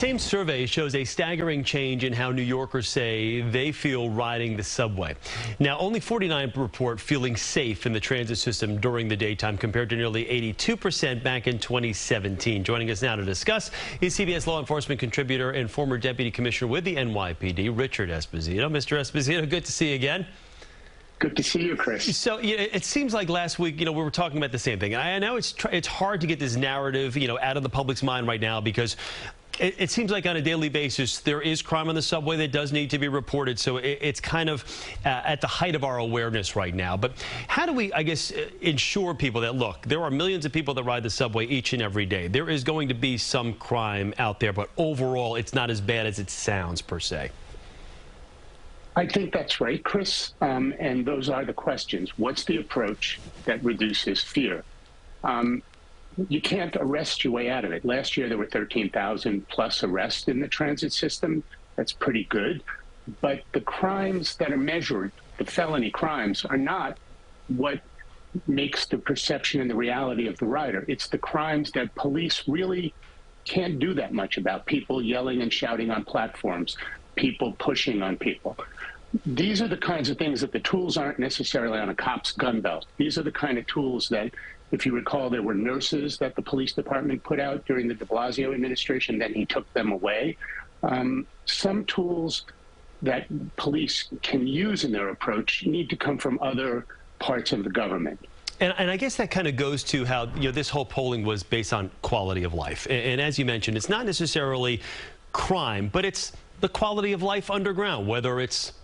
Same survey shows a staggering change in how New Yorkers say they feel riding the subway. Now, only 49% report feeling safe in the transit system during the daytime compared to nearly 82% back in 2017. Joining us now to discuss is CBS law enforcement contributor and former deputy commissioner with the NYPD, Richard Esposito. Mr. Esposito, good to see you again. Good to see you, Chris. So it seems like last week, we were talking about the same thing. I know it's hard to get this narrative, out of the public's mind right now because it seems like on a daily basis there is crime on the subway that does need to be reported. So it's kind of at the height of our awareness right now. But how do we, ensure people that, look, there are millions of people that ride the subway each and every day. There is going to be some crime out there, but overall it's not as bad as it sounds per se. I think that's right, Chris. And those are the questions. What's the approach that reduces fear? You can't arrest your way out of it. Last year, there were 13,000 plus arrests in the transit system. That's pretty good. But the crimes that are measured, the felony crimes, are not what makes the perception and the reality of the rider. It's the crimes that police really can't do that much about. People yelling and shouting on platforms, people pushing on people. These are the kinds of things that the tools aren't necessarily on a cop's gun belt. These are the kind of tools that, if you recall, there were nurses that the police department put out during the de Blasio administration, then he took them away. Some tools that police can use in their approach need to come from other parts of the government. And I guess that kind of goes to how this whole polling was based on quality of life. And as you mentioned, it's not necessarily crime, but it's the quality of life underground, whether it's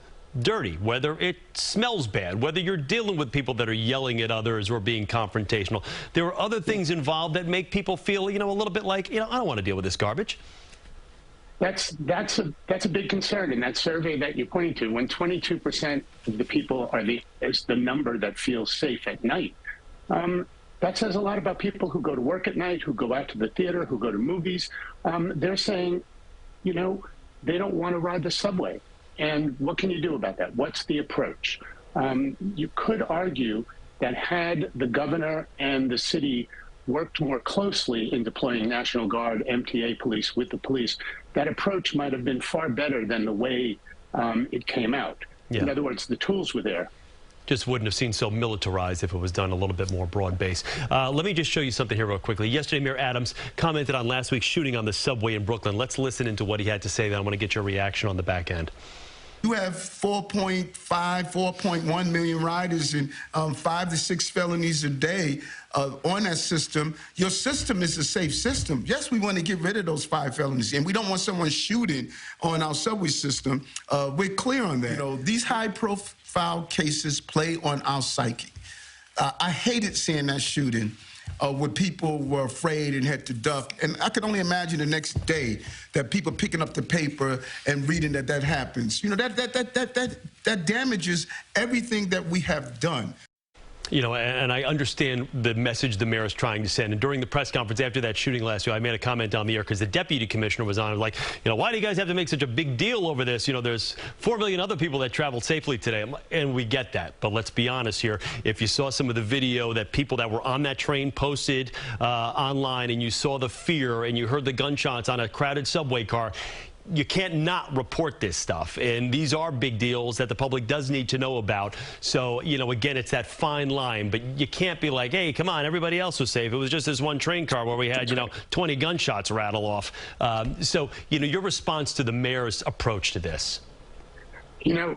dirty, whether it smells bad, whether you're dealing with people that are yelling at others or being confrontational. There are other things involved that make people feel, a little bit like, I don't want to deal with this garbage. That's a big concern in that survey that you're pointing to. When 22% of the people is the number that feels safe at night, that says a lot about people who go to work at night, who go out to the theater, who go to movies. They're saying, they don't want to ride the subway. And what can you do about that? What's the approach? You could argue that had the governor and the city worked more closely in deploying National Guard, MTA police with the police, that approach might have been far better than the way it came out. Yeah. In other words, the tools were there. Just wouldn't have seemed so militarized if it was done a little bit more broad-based. Let me just show you something here real quickly. Yesterday, Mayor Adams commented on last week's shooting on the subway in Brooklyn. Let's listen into what he had to say. Then I want to get your reaction on the back end. You have 4.5, 4.1 million riders and 5 to 6 felonies a day on that system. Your system is a safe system. Yes, we want to get rid of those 5 felonies, and we don't want someone shooting on our subway system. We're clear on that. These high-profile cases play on our psyche. I hated seeing that shooting where people were afraid and had to duck. And I could only imagine the next day that people picking up the paper and reading that happens. That damages everything that we have done. And I understand the message the mayor is trying to send. And during the press conference after that shooting last year, I made a comment on the air because the deputy commissioner was on. Like, why do you guys have to make such a big deal over this? There's 4 million other people that traveled safely today. And we get that. But let's be honest here. If you saw some of the video that people that were on that train posted online, and you saw the fear and you heard the gunshots on a crowded subway car, you can't not report this stuff. And these are big deals that the public does need to know about. So, again, it's that fine line. But you can't be like, hey, come on, everybody else was safe. It was just this one train car where we had, 20 gunshots rattle off. So, your response to the mayor's approach to this? The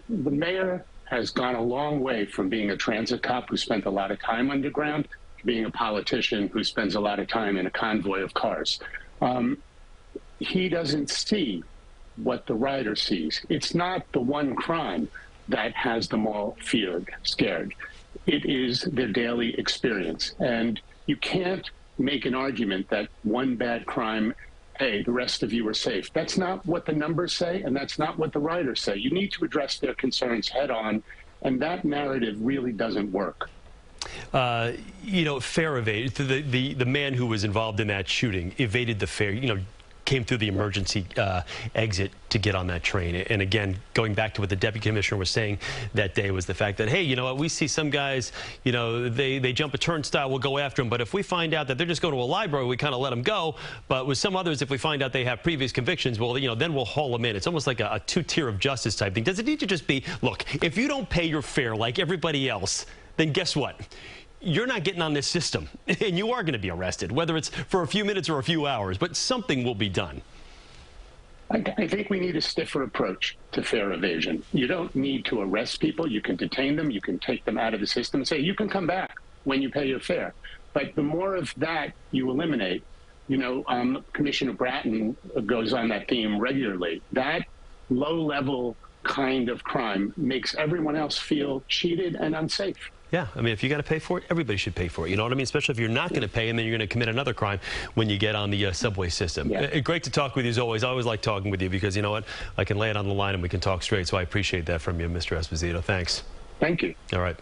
mayor has gone a long way from being a transit cop who spent a lot of time underground to being a politician who spends a lot of time in a convoy of cars. He doesn't see what the rider sees. It's not the one crime that has them all scared. It is their daily experience. And you can't make an argument that one bad crime, hey, the rest of you are safe. That's not what the numbers say, and that's not what the riders say. You need to address their concerns head on, and that narrative really doesn't work. Fare evade. The man who was involved in that shooting evaded the fare. came through the emergency exit to get on that train. And again, going back to what the deputy commissioner was saying that day was the fact that, hey, you know what, we see some guys, you know, they jump a turnstile, we'll go after them. But if we find out that they're just going to a library, we kind of let them go. But with some others, if we find out they have previous convictions, well, you know, then we'll haul them in. It's almost like a two-tier of justice type thing. Does it need to just be, look, if you don't pay your fare like everybody else, then guess what? You're not getting on this system, and you are going to be arrested, whether it's for a few minutes or a few hours, but something will be done. I think we need a stiffer approach to fare evasion. You don't need to arrest people. You can detain them. You can take them out of the system and say, you can come back when you pay your fare. But the more of that you eliminate, you know, Commissioner Bratton goes on that theme regularly. That low-level kind of crime makes everyone else feel cheated and unsafe. Yeah, I mean, if you got to pay for it, everybody should pay for it. You know what I mean? Especially if you're not going to pay, and then you're going to commit another crime when you get on the subway system. Yeah. Great to talk with you as always. I always like talking with you because, you know what, I can lay it on the line and we can talk straight. So I appreciate that from you, Mr. Esposito. Thanks. Thank you. All right.